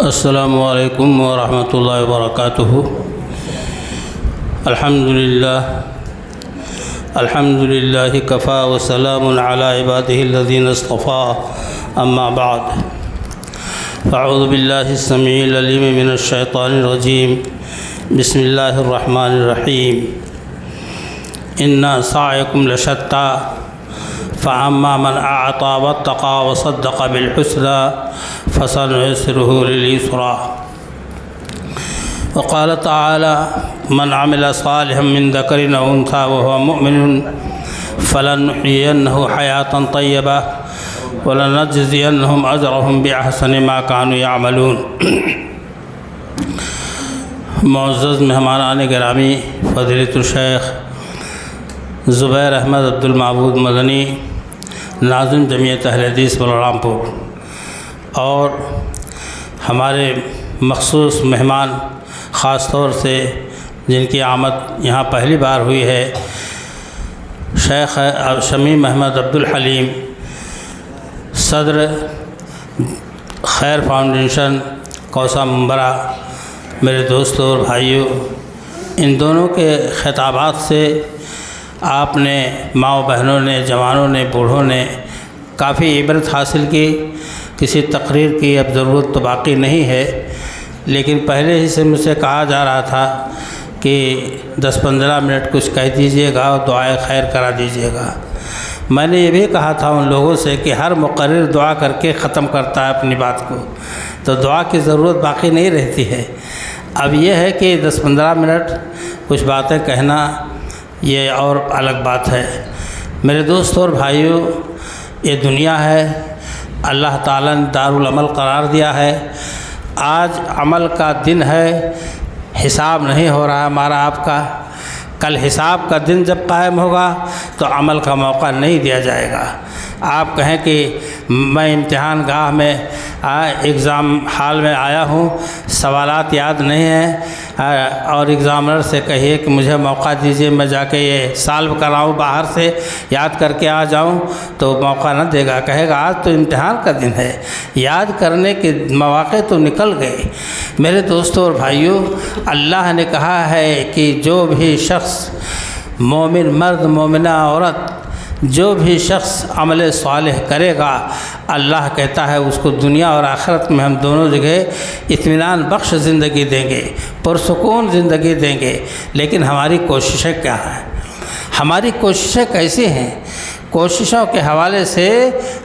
السلام علیکم ورحمۃ اللہ وبرکاتہ۔ الحمد للہ کفا وسلام علی عبادہ الذین اصطفى، اما بعد فاعوذ باللہ السمیع العلیم من الشیطان الرجیم، بسم اللہ الرحمن الرحیم۔ ان سعیکم لشتی فاما من اعطى واتقى وصدق بالحسنى فسنيسره لليسرى۔ وقال تعالى من عمل صالحا من ذكر أو أنثى وهو مؤمن فلنحيينه حياة طيبة ولنجزينهم أجرهم بأحسن ما كانوا يعملون۔ معزز مہمانان گرامی، فضیلۃ الشیخ زبیر احمد عبد المعبود مدنی، ناظم جمعیت اہل حدیث بلرام پور، اور ہمارے مخصوص مہمان خاص طور سے جن کی آمد یہاں پہلی بار ہوئی ہے، شیخ شمیم احمد عبد الحلیم، صدر خیر فاؤنڈیشن کوسہ ممبرہ، میرے دوستوں اور بھائیوں، ان دونوں کے خطابات سے آپ نے، ماؤں بہنوں نے، جوانوں نے، بوڑھوں نے کافی عبرت حاصل کی۔ کسی تقریر کی اب ضرورت تو باقی نہیں ہے، لیکن پہلے ہی سے مجھ سے کہا جا رہا تھا کہ 10-15 منٹ کچھ کہہ دیجئے گا اور دعائے خیر کرا دیجئے گا۔ میں نے یہ بھی کہا تھا ان لوگوں سے کہ ہر مقرر دعا کر کے ختم کرتا ہے اپنی بات کو، تو دعا کی ضرورت باقی نہیں رہتی ہے۔ اب یہ ہے کہ 10-15 منٹ کچھ باتیں کہنا یہ اور الگ بات ہے۔ میرے دوستوں اور بھائیوں، یہ دنیا ہے، اللہ تعالیٰ نے دارالعمل قرار دیا ہے۔ آج عمل کا دن ہے، حساب نہیں ہو رہا ہمارا آپ کا۔ کل حساب کا دن جب قائم ہوگا تو عمل کا موقع نہیں دیا جائے گا۔ آپ کہیں کہ میں امتحان گاہ میں ایگزام ہال میں آیا ہوں، سوالات یاد نہیں ہیں، اور ایگزامنر سے کہیے کہ مجھے موقع دیجیے، میں جا کے یہ سالو کراؤں، باہر سے یاد کر کے آ جاؤں، تو موقع نہ دے گا، کہے گا آج تو امتحان کا دن ہے، یاد کرنے کے مواقع تو نکل گئے۔ میرے دوستوں اور بھائیوں، اللہ نے کہا ہے کہ جو بھی شخص، مومن مرد مومنہ عورت، جو بھی شخص عمل صالح کرے گا، اللہ کہتا ہے اس کو دنیا اور آخرت میں ہم دونوں جگہ اطمینان بخش زندگی دیں گے، پرسکون زندگی دیں گے۔ لیکن ہماری کوششیں کیا ہیں؟ ہماری کوششیں کیسی ہیں؟ کوششوں کے حوالے سے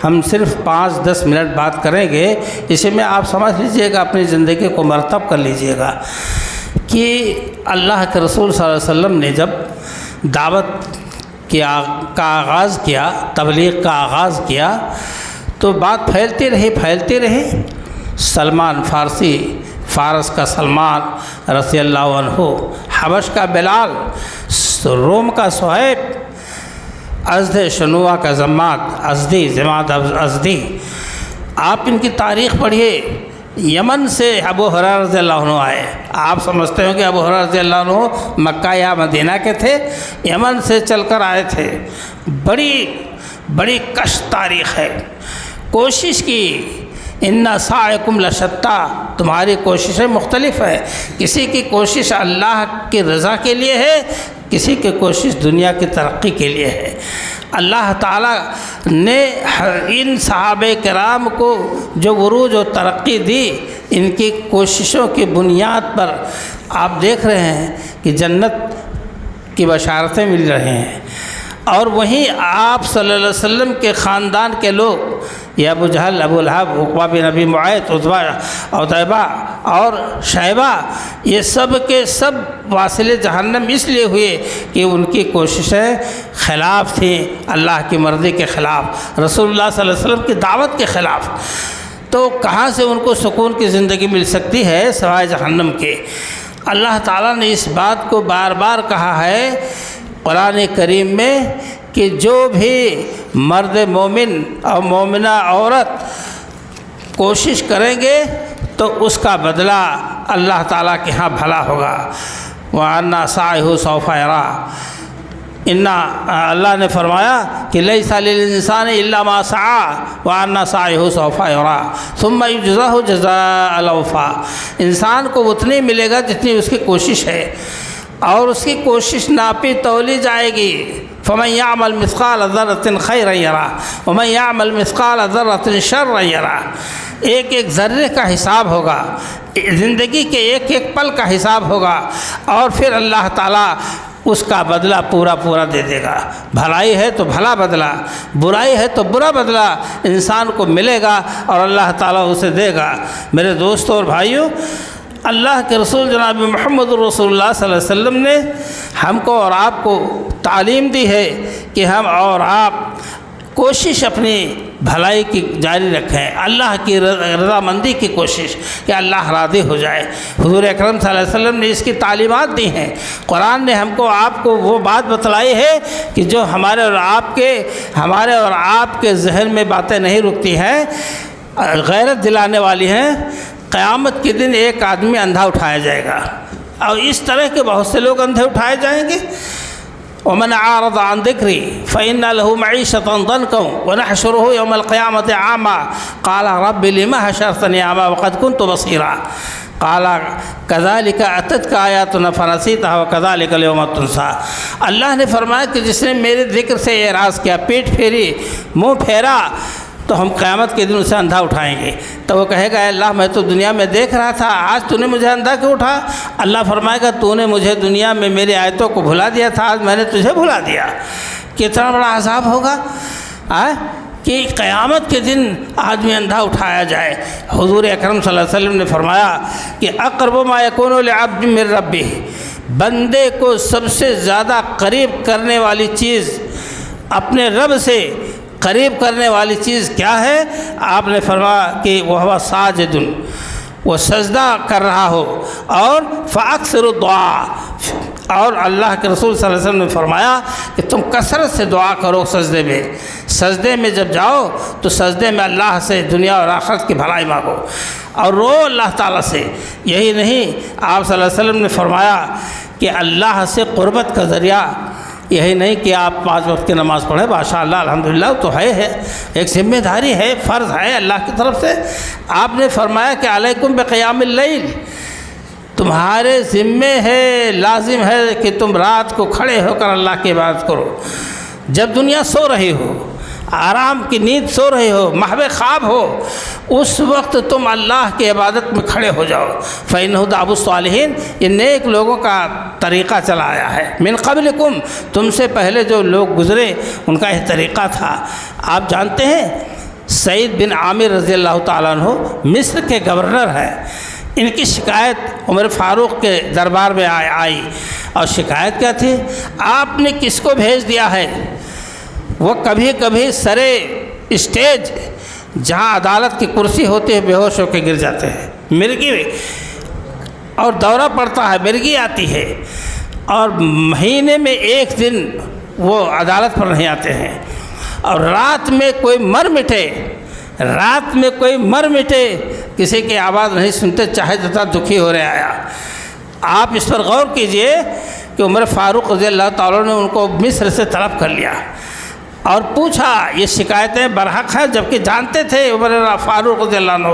ہم صرف 5-10 منٹ بات کریں گے۔ اسے میں آپ سمجھ لیجئے گا، اپنی زندگی کو مرتب کر لیجئے گا کہ اللہ کے رسول صلی اللہ علیہ وسلم نے جب دعوت کا آغاز کیا، تبلیغ کا آغاز کیا، تو بات پھیلتی رہی۔ سلمان فارسی، فارس کا سلمان رضی اللہ عنہ، حبش کا بلال، روم کا صہیب، ازد شنوہ کا جماعت ازدی، آپ ان کی تاریخ پڑھیے۔ یمن سے ابو ہریرہ رضی اللہ عنہ آئے۔ آپ سمجھتے ہو کہ ابو ہریرہ رضی اللہ عنہ مکہ یا مدینہ کے تھے، یمن سے چل کر آئے تھے۔ بڑی کش تاریخ ہے۔ کوشش کی، ان سعیکم لشتی، تمہاری کوششیں مختلف ہیں۔ کسی کی کوشش اللہ کی رضا کے لیے ہے، کسی کی کوشش دنیا کی ترقی کے لیے ہے۔ اللہ تعالیٰ نے ان صحابہ کرام کو جو عروج و ترقی دی، ان کی کوششوں کی بنیاد پر آپ دیکھ رہے ہیں کہ جنت کی بشارتیں مل رہے ہیں۔ اور وہیں آپ صلی اللہ علیہ وسلم کے خاندان کے لوگ، یہ ابو جہل، ابو لہب، عقبہ بن ابی معیط، عتبہ اور شیبہ، یہ سب کے سب واصل جہنم اس لیے ہوئے کہ ان کی کوششیں خلاف تھیں، اللہ کی مرضی کے خلاف، رسول اللہ صلی اللہ علیہ وسلم کی دعوت کے خلاف۔ تو کہاں سے ان کو سکون کی زندگی مل سکتی ہے سوائے جہنم کے؟ اللہ تعالیٰ نے اس بات کو بار بار کہا ہے قرآن کریم میں کہ جو بھی مرد مومن اور مومنہ عورت کوشش کریں گے تو اس کا بدلہ اللہ تعالیٰ کے ہاں بھلا ہوگا۔ وَأَنَّ سَعْيَهُ سَوْفَ يَرَىٰ، اللہ نے فرمایا کہ لیس للانسان الا ما سعى وان سعيه سوف يرى ثم يجزاه جزاء الاوفى۔ انسان کو اتنی ملے گا جتنی اس کی کوشش ہے، اور اس کی کوشش ناپی تولی جائے گی۔ فمن يعمل مثقال ذرة خيرا يره ومن يعمل مثقال ذرة شرا يره۔ ایک ایک ذرے کا حساب ہوگا، زندگی کے ایک ایک پل کا حساب ہوگا، اور پھر اللہ تعالیٰ اس کا بدلہ پورا پورا دے دے گا۔ بھلائی ہے تو بھلا بدلہ، برائی ہے تو برا بدلہ انسان کو ملے گا، اور اللہ تعالیٰ اسے دے گا۔ میرے دوستوں اور بھائیوں، اللہ کے رسول جناب محمد رسول اللہ صلی اللہ علیہ وسلم نے ہم کو اور آپ کو تعلیم دی ہے کہ ہم اور آپ کوشش اپنی بھلائی کی جاری رکھیں، اللہ کی رضامندی کی کوشش کہ اللہ راضی ہو جائے۔ حضور اکرم صلی اللہ علیہ وسلم نے اس کی تعلیمات دی ہیں۔ قرآن نے ہم کو آپ کو وہ بات بتلائی ہے کہ جو ہمارے اور آپ کے ذہن میں باتیں نہیں رکتی ہیں، غیرت دلانے والی ہیں۔ قیامت کے دن ایک آدمی اندھا اٹھایا جائے گا، اور اس طرح کے بہت سے لوگ اندھے اٹھائے جائیں گے۔ ومن اعرض عن ذکری فإن له معیشۃ ضنکا ونحشره یوم القیامۃ اعمی قال رب لم حشرتنی اعمی وقد كنت بصیرا قال كذلك اتتك آیاتنا فنسیتها وكذلك اليوم تنسى۔ اللہ نے فرمایا کہ جس نے میرے ذکر سے اعراض کیا، پیٹ پھیری، منہ پھیرا، تو ہم قیامت کے دن اسے اندھا اٹھائیں گے۔ تو وہ کہے گا اے اللہ میں تو دنیا میں دیکھ رہا تھا، آج تو نے مجھے اندھا کیوں اٹھا؟ اللہ فرمائے گا تو نے مجھے دنیا میں میری آیتوں کو بھلا دیا تھا، آج میں نے تجھے بھلا دیا۔ کتنا بڑا عذاب ہوگا کہ قیامت کے دن آدمی اندھا اٹھایا جائے۔ حضور اکرم صلی اللہ علیہ وسلم نے فرمایا کہ اقرب ما یکون لعبد من ربہ، بندے کو سب سے زیادہ قریب کرنے والی چیز، اپنے رب سے قریب کرنے والی چیز کیا ہے؟ آپ نے فرمایا کہ وہ ساجد، وہ سجدہ کر رہا ہو، اور فاکثر الدعاء، اور اللہ کے رسول صلی اللہ علیہ وسلم نے فرمایا کہ تم کثرت سے دعا کرو سجدے میں۔ سجدے میں جب جاؤ تو سجدے میں اللہ سے دنیا اور آخرت کی بھلائی مانگو، اور رو اللہ تعالیٰ سے۔ یہی نہیں، آپ صلی اللہ علیہ وسلم نے فرمایا کہ اللہ سے قربت کا ذریعہ یہی نہیں کہ آپ 5 وقت کی نماز پڑھیں، ماشاء اللہ الحمدللہ تو ہے ایک ذمہ داری ہے، فرض ہے اللہ کی طرف سے۔ آپ نے فرمایا کہ علیکم بقیام اللیل، تمہارے ذمے ہے، لازم ہے کہ تم رات کو کھڑے ہو کر اللہ کی عبادت کرو۔ جب دنیا سو رہی ہو، آرام کی نیند سو رہے ہو، محو خواب ہو، اس وقت تم اللہ کی عبادت میں کھڑے ہو جاؤ۔ فإنہ دأب الصالحین، یہ نیک لوگوں کا طریقہ چلا آیا ہے۔ من قبلکم، تم سے پہلے جو لوگ گزرے ان کا یہ طریقہ تھا۔ آپ جانتے ہیں سعید بن عامر رضی اللہ تعالیٰ عنہ مصر کے گورنر ہیں۔ ان کی شکایت عمر فاروق کے دربار میں آئی، اور شکایت کیا تھی؟ آپ نے کس کو بھیج دیا ہے؟ وہ کبھی کبھی سرے اسٹیج جہاں عدالت کی کرسی ہوتی ہے بے ہوش ہو کے گر جاتے ہیں، مرگی، اور دورہ پڑتا ہے، مرگی آتی ہے، اور مہینے میں 1 دن وہ عدالت پر نہیں آتے ہیں، اور رات میں کوئی مر مٹے کسی کی آواز نہیں سنتے، چاہے جتنا دکھی ہو رہا آیا۔ آپ اس پر غور کیجئے کہ عمر فاروق رضی اللہ تعالیٰ نے ان کو مصر سے طلب کر لیا اور پوچھا، یہ شکایتیں برحق ہیں، جبکہ جانتے تھے عمر فاروق رضی اللہ عنہ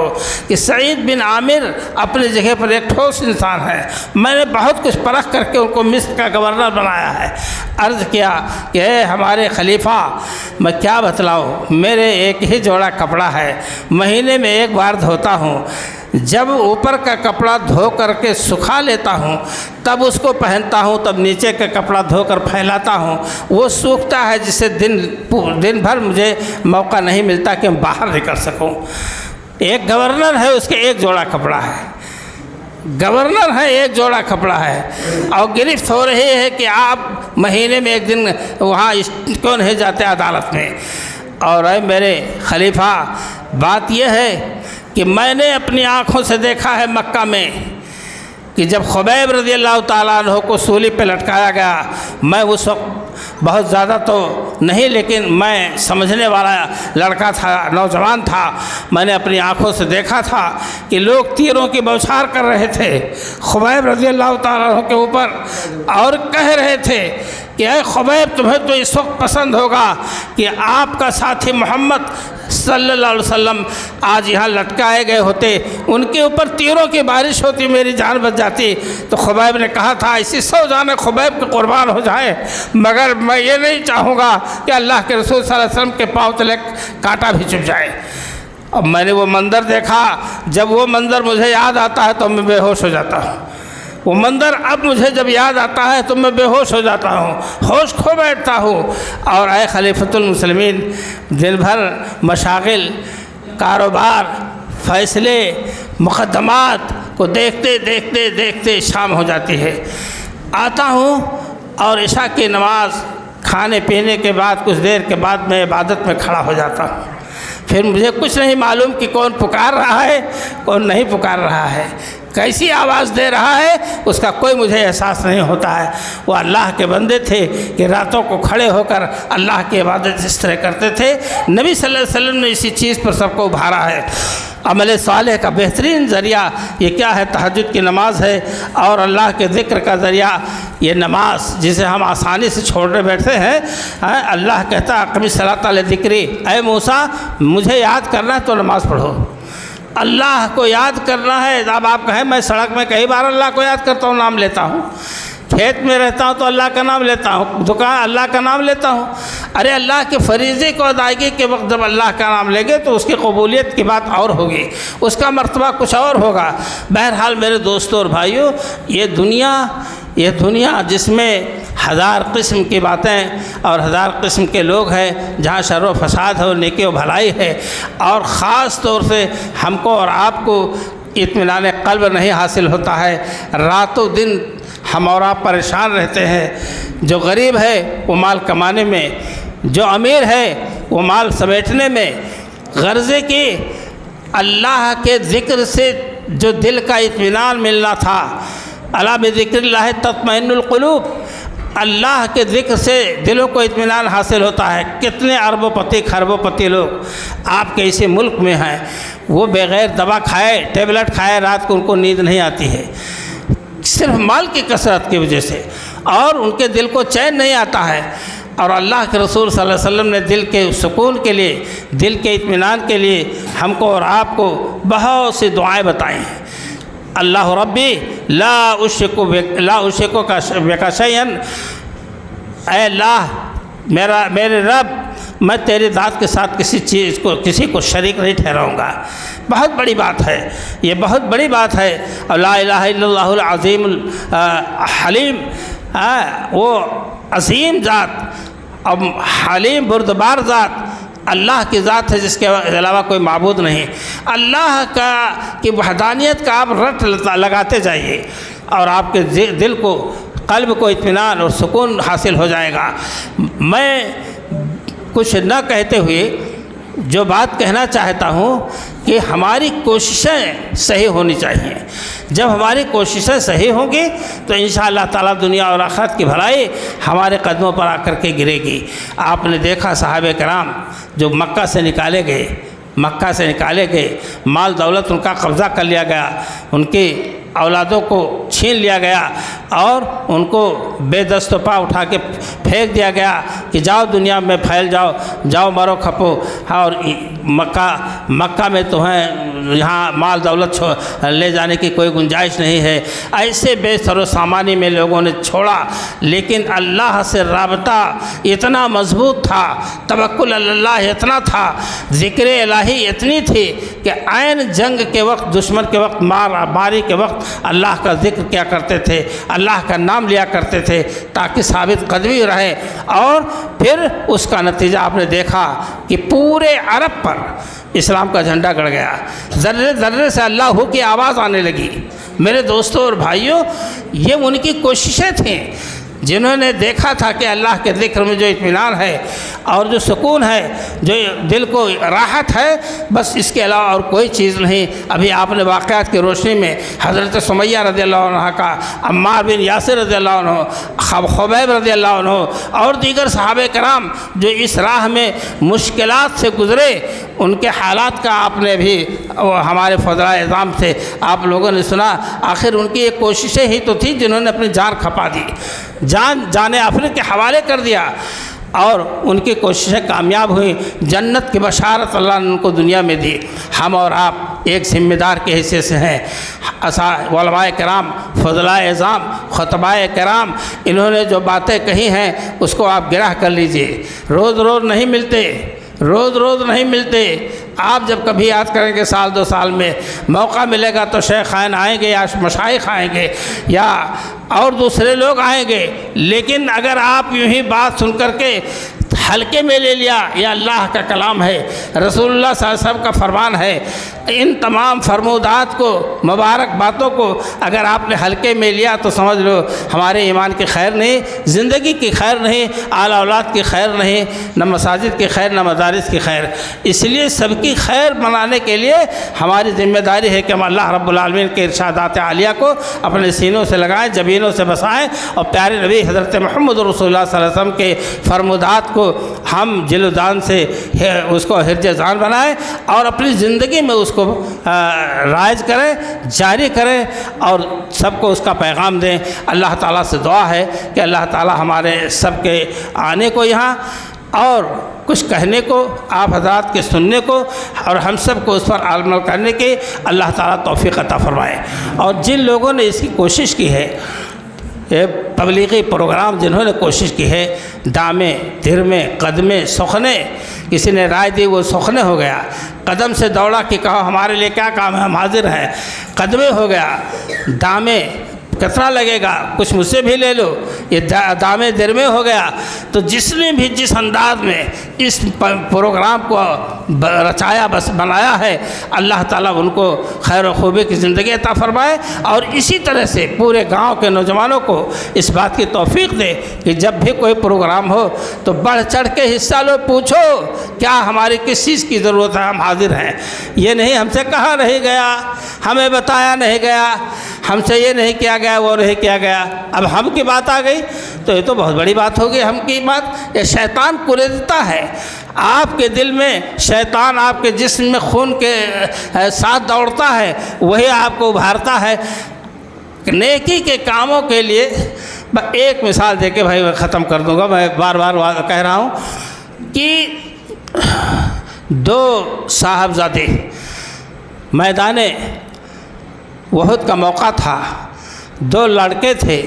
کہ سعید بن عامر اپنی جگہ پر ایک ٹھوس انسان ہے، میں نے بہت کچھ پرکھ کر کے ان کو مصر کا گورنر بنایا ہے۔ عرض کیا کہ اے ہمارے خلیفہ، میں کیا بتلاؤں، میرے ایک ہی جوڑا کپڑا ہے، مہینے میں 1 بار دھوتا ہوں، جب اوپر کا کپڑا دھو کر کے سکھا لیتا ہوں تب اس کو پہنتا ہوں، تب نیچے کا کپڑا دھو کر پھیلاتا ہوں، وہ سوکھتا ہے جس سے دن بھر مجھے موقع نہیں ملتا کہ میں باہر نکل سکوں۔ ایک گورنر ہے، اس کے 1 جوڑا کپڑا ہے، گورنر ہے، 1 جوڑا کپڑا ہے، اور گرفت ہو رہی ہے کہ آپ مہینے میں 1 دن وہاں کیوں نہیں جاتے عدالت میں۔ اور اے میرے خلیفہ، بات یہ ہے کہ میں نے اپنی آنکھوں سے دیکھا ہے مکہ میں کہ جب خبیب رضی اللہ تعالیٰ عنہ کو سولی پہ لٹکایا گیا، میں اس وقت بہت زیادہ تو نہیں، لیکن میں سمجھنے والا لڑکا تھا، نوجوان تھا، میں نے اپنی آنکھوں سے دیکھا تھا کہ لوگ تیروں کی بوچھار کر رہے تھے خبیب رضی اللہ تعالیٰ عنہ کے اوپر، اور کہہ رہے تھے کہ اے خبیب تمہیں تو اس وقت پسند ہوگا کہ آپ کا ساتھی محمد صلی اللہ علیہ وسلم آج یہاں لٹکائے گئے ہوتے، ان کے اوپر تیروں کی بارش ہوتی، میری جان بچ جاتی۔ تو خبیب نے کہا تھا ایسی 100 جانیں خبیب کے قربان ہو جائیں، مگر میں یہ نہیں چاہوں گا کہ اللہ کے رسول صلی اللہ علیہ وسلم کے پاؤں تلے کانٹا بھی چبھ جائے۔ اب میں نے وہ منظر دیکھا، جب وہ منظر مجھے یاد آتا ہے تو میں بے ہوش ہو جاتا ہوں۔ وہ منظر اب مجھے جب یاد آتا ہے تو میں بے ہوش ہو جاتا ہوں، ہوش کھو بیٹھتا ہوں۔ اور اے خلیفۃ المسلمین، دن بھر مشاغل، کاروبار، فیصلے، مقدمات کو دیکھتے دیکھتے دیکھتے شام ہو جاتی ہے۔ آتا ہوں اور عشاء کی نماز کھانے پینے کے بعد کچھ دیر کے بعد میں عبادت میں کھڑا ہو جاتا ہوں۔ پھر مجھے کچھ نہیں معلوم کہ کون پکار رہا ہے کون نہیں پکار رہا ہے، کیسی آواز دے رہا ہے اس کا کوئی مجھے احساس نہیں ہوتا ہے۔ وہ اللہ کے بندے تھے کہ راتوں کو کھڑے ہو کر اللہ کی عبادت اس طرح کرتے تھے۔ نبی صلی اللہ علیہ وسلم نے اسی چیز پر سب کو ابھارا ہے۔ عمل صالح کا بہترین ذریعہ یہ کیا ہے؟ تہجد کی نماز ہے، اور اللہ کے ذکر کا ذریعہ یہ نماز، جسے ہم آسانی سے چھوڑنے بیٹھتے ہیں۔ اللہ کہتا اقم الصلاۃ لذکری، اے موسیٰ مجھے یاد کرنا ہے تو نماز پڑھو۔ اللہ کو یاد کرنا ہے۔ اب آپ کہیں میں سڑک میں کئی بار اللہ کو یاد کرتا ہوں، نام لیتا ہوں، کھیت میں رہتا ہوں تو اللہ کا نام لیتا ہوں، دکان اللہ کا نام لیتا ہوں۔ ارے اللہ کے فریضے کو ادائیگی کے وقت جب اللہ کا نام لیں گے تو اس کی قبولیت کی بات اور ہوگی، اس کا مرتبہ کچھ اور ہوگا۔ بہرحال میرے دوستوں اور بھائیوں، یہ دنیا جس میں 1000 قسم کی باتیں اور 1000 قسم کے لوگ ہیں، جہاں شر و فساد ہے اور نیکی و بھلائی ہے، اور خاص طور سے ہم کو اور آپ کو اطمینان قلب نہیں حاصل ہوتا ہے۔ راتوں دن ہم اور آپ پریشان رہتے ہیں۔ جو غریب ہے وہ مال کمانے میں، جو امیر ہے وہ مال سمیٹنے میں، غرضے کی اللہ کے ذکر سے جو دل کا اطمینان ملنا تھا، الا بذکر اللہ تطمئن القلوب، اللہ کے ذکر سے دلوں کو اطمینان حاصل ہوتا ہے۔ کتنے اربوں پتی کھربوں پتی لوگ آپ کے اسی ملک میں ہیں، وہ بغیر دوا کھائے ٹیبلٹ کھائے رات کو ان کو نیند نہیں آتی ہے، صرف مال کی کثرت کی وجہ سے، اور ان کے دل کو چین نہیں آتا ہے۔ اور اللہ کے رسول صلی اللہ علیہ وسلم نے دل کے سکون کے لیے، دل کے اطمینان کے لیے ہم کو اور آپ کو بہت سی دعائیں بتائی ہیں۔ اللہ ربی لا اشرک بک شیئا، اے اللہ میرے رب، میں تیری ذات کے ساتھ کسی کو شریک نہیں ٹھہراؤں گا۔ بہت بڑی بات ہے، یہ بہت بڑی بات ہے۔ اور لا الہ الا اللہ العظیم الحلیم، وہ عظیم ذات اور حلیم بردبار ذات اللہ کی ذات ہے، جس کے علاوہ کوئی معبود نہیں۔ اللہ کی وحدانیت کا آپ رٹ لگاتے جائیے، اور آپ کے دل کو، قلب کو اطمینان اور سکون حاصل ہو جائے گا۔ میں کچھ نہ کہتے ہوئے جو بات کہنا چاہتا ہوں کہ ہماری کوششیں صحیح ہونی چاہیے۔ جب ہماری کوششیں صحیح ہوں گی تو انشاءاللہ تعالیٰ دنیا اور آخرت کی بھلائی ہمارے قدموں پر آ کر کے گرے گی۔ آپ نے دیکھا صحابہ کرام جو مکہ سے نکالے گئے، مال دولت ان کا قبضہ کر لیا گیا، ان کی اولادوں کو چھین لیا گیا، اور ان کو بے دست و پا اٹھا کے پھینک دیا گیا کہ جاؤ دنیا میں پھیل جاؤ، جاؤ مرو کھپو، اور مکہ میں تمہیں یہاں مال دولت لے جانے کی کوئی گنجائش نہیں ہے۔ ایسے بے سر و سامانی میں لوگوں نے چھوڑا، لیکن اللہ سے رابطہ اتنا مضبوط تھا، توکل اللہ اتنا تھا، ذکر الہی اتنی تھی کہ عین جنگ کے وقت، دشمن کے وقت، ماری کے وقت اللہ کا ذکر کیا کرتے تھے، اللہ کا نام لیا کرتے تھے، تاکہ ثابت قدمی رہے۔ اور پھر اس کا نتیجہ آپ نے دیکھا کہ پورے عرب پر اسلام کا جھنڈا گڑ گیا، ذرے ذرے سے اللہ کی آواز آنے لگی۔ میرے دوستوں اور بھائیوں، یہ ان کی کوششیں تھیں۔ جنہوں نے دیکھا تھا کہ اللہ کے ذکر میں جو اطمینان ہے اور جو سکون ہے، جو دل کو راحت ہے، بس اس کے علاوہ اور کوئی چیز نہیں۔ ابھی آپ نے واقعات کی روشنی میں حضرت سمیہ رضی اللہ عنہ کا، عمار بن یاسر رضی اللہ عنہ، خبیب رضی اللہ عنہ اور دیگر صحابہ کرام جو اس راہ میں مشکلات سے گزرے، ان کے حالات کا آپ نے بھی ہمارے فضلائے اعظام سے آپ لوگوں نے سنا۔ آخر ان کی ایک کوششیں ہی تو تھی جنہوں نے اپنی جان کھپا دی، جان اپنے کے حوالے کر دیا، اور ان کی کوششیں کامیاب ہوئیں۔ جنت کی بشارت اللہ نے ان کو دنیا میں دی۔ ہم اور آپ ایک ذمہ دار کے حصے سے ہیں۔ علماء کرام، فضلاء اعظام، خطباء کرام، انہوں نے جو باتیں کہی ہیں اس کو آپ گرہ کر لیجئے۔ روز روز نہیں ملتے، آپ جب کبھی یاد کریں گے سال 2 سال میں موقع ملے گا تو شیخین آئیں گے یا مشائخ آئیں گے یا اور دوسرے لوگ آئیں گے، لیکن اگر آپ یوں ہی بات سن کر کے ہلکے میں لے لیا، یہ اللہ کا کلام ہے، رسول اللہ صلی اللہ علیہ وسلم کا فرمان ہے، ان تمام فرمودات کو، مبارک باتوں کو اگر آپ نے ہلکے میں لیا تو سمجھ لو ہمارے ایمان کی خیر نہیں، زندگی کی خیر نہیں، اعلی اولاد کی خیر نہیں، نہ مساجد کی خیر، نہ مدارس کی خیر۔ اس لیے سب کی خیر بنانے کے لیے ہماری ذمہ داری ہے کہ ہم اللہ رب العالمین کے ارشادات عالیہ کو اپنے سینوں سے لگائیں، جبینوں سے بسائیں، اور پیارے نبی حضرت محمد رسول اللہ صلی اللہ علیہ وسلم کے فرمودات کو ہم جل و جان سے اس کو حرز جان بنائیں اور اپنی زندگی میں اس کو رائج کریں، جاری کریں اور سب کو اس کا پیغام دیں۔ اللہ تعالیٰ سے دعا ہے کہ اللہ تعالیٰ ہمارے سب کے آنے کو یہاں اور کچھ کہنے کو، آپ حضرات کے سننے کو، اور ہم سب کو اس پر عمل کرنے کے اللہ تعالیٰ توفیق عطا فرمائے۔ اور جن لوگوں نے اس کی کوشش کی ہے، یہ تبلیغی پروگرام جنہوں نے کوشش کی ہے، دامے، دھرمے، قدمے، سخنے، کسی نے رائے دی وہ سخنے ہو گیا، قدم سے دوڑا کہ کہو ہمارے لیے کیا کام ہے، ہم حاضر ہیں، قدمے ہو گیا، دامے کتنا لگے گا، کچھ مجھ سے بھی لے لو، یہ دامے درمے ہو گیا۔ تو جس نے بھی جس انداز میں اس پروگرام کو رچایا بنایا ہے، اللہ تعالیٰ ان کو خیر و خوبی کی زندگی عطا فرمائے، اور اسی طرح سے پورے گاؤں کے نوجوانوں کو اس بات کی توفیق دے کہ جب بھی کوئی پروگرام ہو تو بڑھ چڑھ کے حصہ لو، پوچھو کیا ہماری کس چیز کی ضرورت ہے، ہم حاضر ہیں۔ یہ نہیں ہم سے کہا نہیں گیا، ہمیں بتایا نہیں گیا، ہم سے یہ نہیں کیا گیا، وہ نہیں کیا گیا، اب ہم کی بات آ گئی تو یہ تو بہت بڑی بات ہوگی۔ ہم کی بات، یہ شیطان کریدتا ہے آپ کے دل میں، شیطان آپ کے جسم میں خون کے ساتھ دوڑتا ہے، وہی آپ کو ابھارتا ہے نیکی کے کاموں کے لیے۔ ایک مثال دے کے بھائی میں ختم کر دوں گا، میں بار بار کہہ رہا ہوں کہ 2 صاحبزادے، میدان احد کا موقع تھا، 2 لڑکے تھے،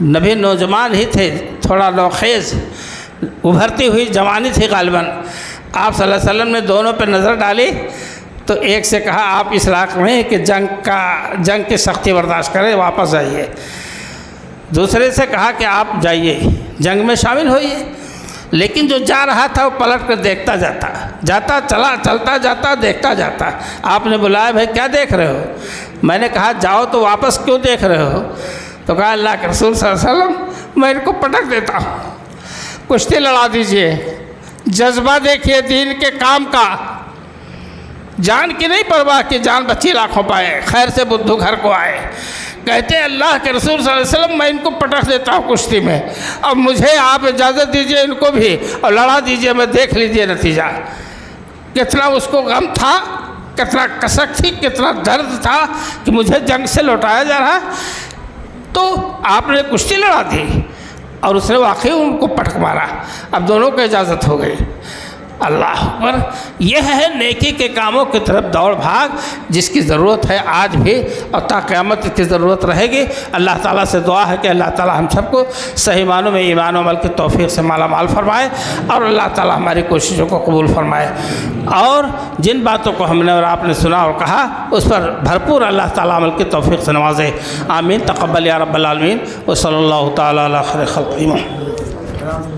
نبی نوجوان ہی تھے، تھوڑا نوخیز ابھرتی ہوئی جوانی تھی غالباً۔ آپ صلی اللہ علیہ وسلم نے دونوں پہ نظر ڈالی تو ایک سے کہا آپ اس لائق نہیں کہ جنگ کی سختی برداشت کریں، واپس جائیے۔ دوسرے سے کہا کہ آپ جائیے، جنگ میں شامل ہوئیے۔ لیکن جو جا رہا تھا وہ پلٹ کر دیکھتا چلتا جاتا دیکھتا جاتا۔ آپ نے بلایا بھائی کیا دیکھ رہے ہو؟ میں نے کہا جاؤ تو واپس کیوں دیکھ رہے ہو؟ تو کہا اللہ کے رسول صلی اللہ علیہ وسلم میں ان کو پٹک دیتا ہوں، کشتی لڑا دیجئے۔ جذبہ دیکھیے دین کے کام کا، جان کی نہیں پرواہ کہ جان بچی لاکھوں پائے، خیر سے بدھو گھر کو آئے۔ کہتے ہیں اللہ کے رسول صلی اللہ علیہ وسلم میں ان کو پٹک دیتا ہوں کشتی میں، اب مجھے آپ اجازت دیجئے ان کو بھی اور لڑا دیجئے، میں دیکھ لیجئے نتیجہ۔ کتنا اس کو غم تھا، کتنا کسک تھی، کتنا درد تھا کہ مجھے جنگ سے لوٹایا جا رہا، تو آپ نے کشتی لڑا دی اور اس نے واقعی ان کو پٹک مارا، اب دونوں کو اجازت ہو گئی۔ اللہ اکبر، یہ ہے نیکی کے کاموں کی طرف دوڑ بھاگ جس کی ضرورت ہے آج بھی اور تا قیامت کی ضرورت رہے گی۔ اللہ تعالیٰ سے دعا ہے کہ اللہ تعالیٰ ہم سب کو صحیح معنوں میں ایمان و عمل کی توفیق سے مالا مال فرمائے اور اللہ تعالیٰ ہماری کوششوں کو قبول فرمائے، اور جن باتوں کو ہم نے اور آپ نے سنا اور کہا اس پر بھرپور اللہ تعالیٰ عمل کی توفیق سے نوازے۔ آمین، تقبل یا رب العالمین، وصلی اللہ تعالیٰ علی خیر خلقہ۔